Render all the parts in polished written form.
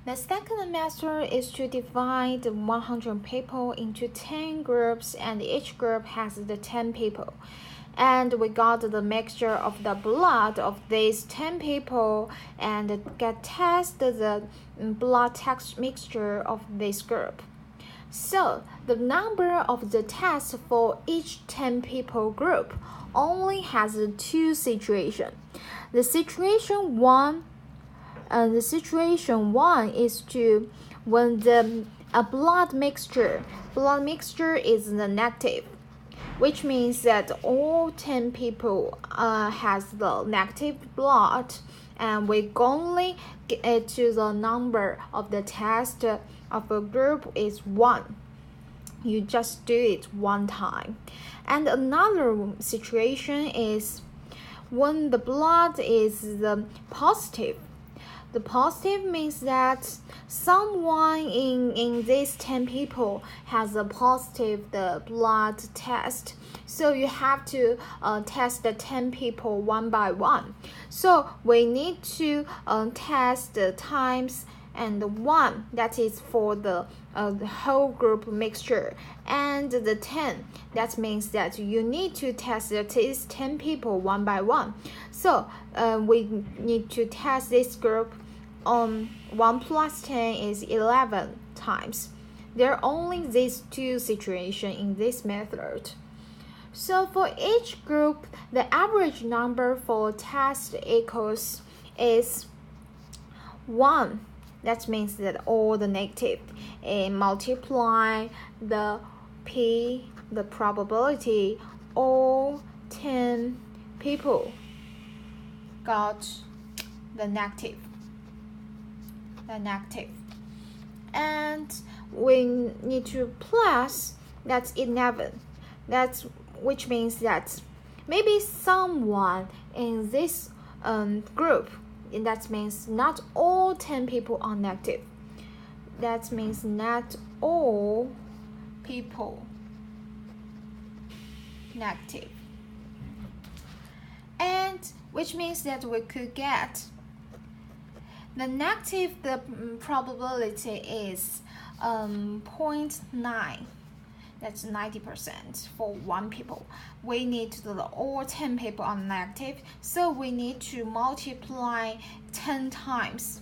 The second method is to divide 100 people into 10 groups, and each group has the 10 people. And we got the mixture of the blood of these 10 people and test the blood mixture of this group. So the number of the tests for each 10 people group only has two situations. The situation one is to when the blood mixture is the negative, which means that all 10 people has the negative blood, and we only get to the number of the test of a group is 1. You just do it one time. And another situation is when the blood is positive. The positive means that someone in these 10 people has a positive blood test. So you have to test the 10 people one by one. So we need to test the times and 1, that is for the whole group mixture, and the 10, that means that you need to test these 10 people one by one. So we need to test this group 1 plus 10 is 11 times. There are only these two situations in this method. So for each group, the average number for test equals is 1. That means that all the negative, and multiply the probability all 10 people got the negative. And we need to plus, that's 11. That's which means that maybe someone in this group, and that means not all 10 people are negative. That means not all people negative. And which means that we could get the negative, the probability is 0.9. That's 90% for 1 people. We need to do all 10 people are negative, so we need to multiply 10 times.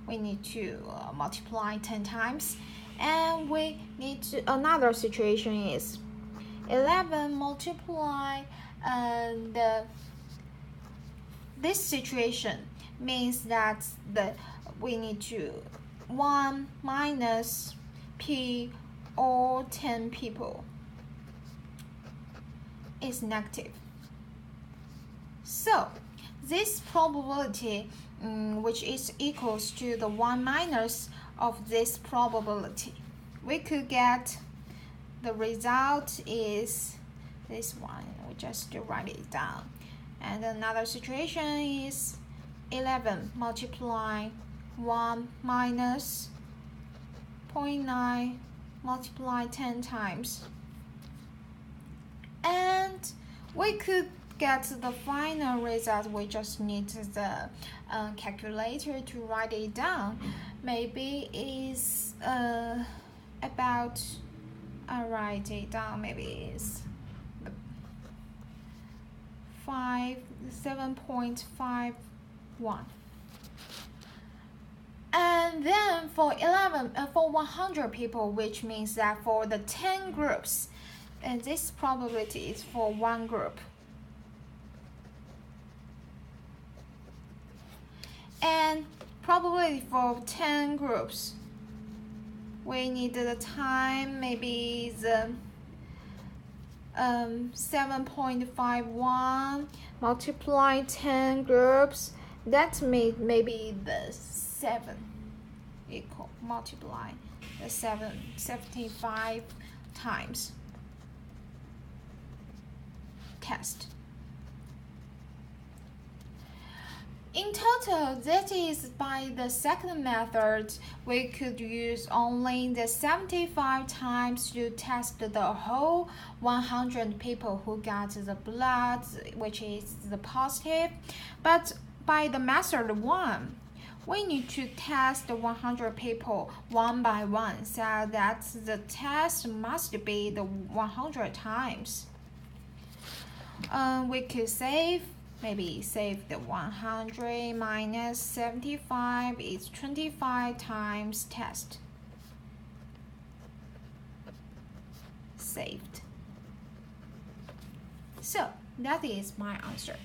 We need to multiply 10 times, and we need to. Another situation is 11 multiply, and this situation means that we need to 1 minus p all 10 people is negative. So this probability, which is equals to the 1 minus of this probability, we could get the result is this one. We just write it down. And another situation is 11 multiply 1 minus 0.9 multiply 10 times, and we could get the final result. We just need the calculator to write it down. Maybe is about, I write it down, maybe is 7.51. And then for 100 people, which means that for the 10 groups, and this probability is for 1 group. And probability for 10 groups, we need the time, maybe the 7.51 multiply 10 groups. That maybe the 7 equal multiply the 75 times test. In total, that is by the second method, we could use only the 75 times to test the whole 100 people who got the blood, which is the positive. But by the method 1, We need to test 100 people one by one, so that the test must be the 100 times. We could maybe save the 100 minus 75 is 25 times test. Saved. So that is my answer.